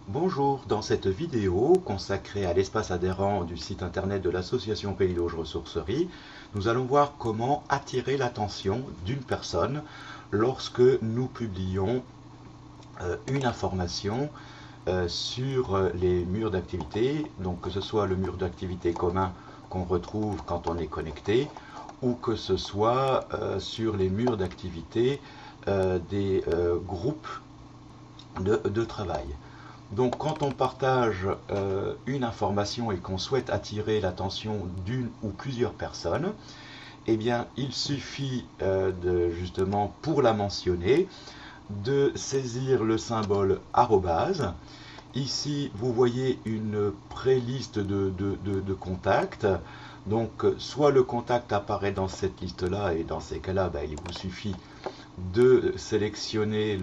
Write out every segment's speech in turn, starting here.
Bonjour, dans cette vidéo consacrée à l'espace adhérent du site internet de l'association Pays d'Auge Ressourcerie, nous allons voir comment attirer l'attention d'une personne lorsque nous publions une information sur les murs d'activité, donc que ce soit le mur d'activité commun qu'on retrouve quand on est connecté, ou que ce soit sur les murs d'activité des groupes de travail. Donc quand on partage une information et qu'on souhaite attirer l'attention d'une ou plusieurs personnes, eh bien il suffit justement pour la mentionner de saisir le symbole arrobase. Ici vous voyez une pré-liste de contacts. Donc soit le contact apparaît dans cette liste là et dans ces cas là il vous suffit de sélectionner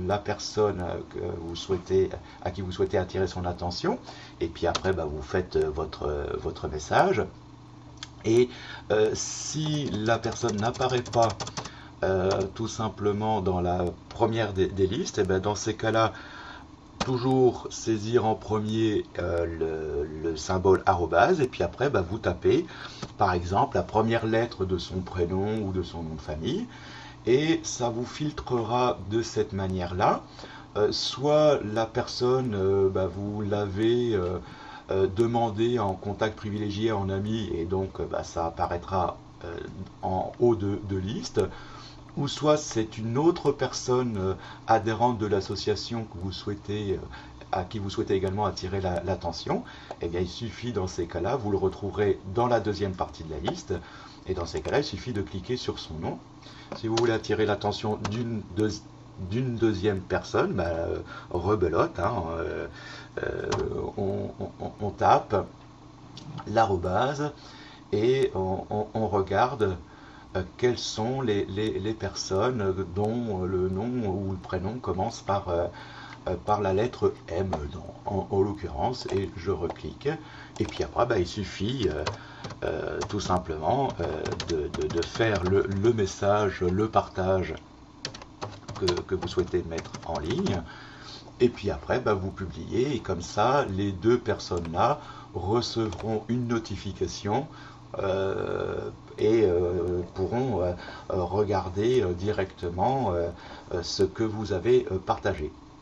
la personne à qui vous souhaitez attirer son attention, et puis après vous faites votre message. Et si la personne n'apparaît pas tout simplement dans la première des listes, et dans ces cas-là, toujours saisir en premier le symbole arrobase, et puis après vous tapez par exemple la première lettre de son prénom ou de son nom de famille, et ça vous filtrera de cette manière-là. Soit la personne, vous l'avez demandé en contact privilégié, en ami, et donc ça apparaîtra en haut de liste, ou soit c'est une autre personne adhérente de l'association que vous souhaitez, à qui vous souhaitez également attirer l'attention. Eh bien, il suffit dans ces cas-là, vous le retrouverez dans la deuxième partie de la liste, et dans ces cas-là, il suffit de cliquer sur son nom. Si vous voulez attirer l'attention d'une deuxième personne, rebelote, on tape l'arrobase et on regarde quelles sont les personnes dont le nom ou le prénom commence par la lettre M en l'occurrence, et je reclique, et puis après il suffit tout simplement de faire le message, le partage que vous souhaitez mettre en ligne, et puis après vous publiez, et comme ça les deux personnes là recevront une notification et pourront regarder directement ce que vous avez partagé.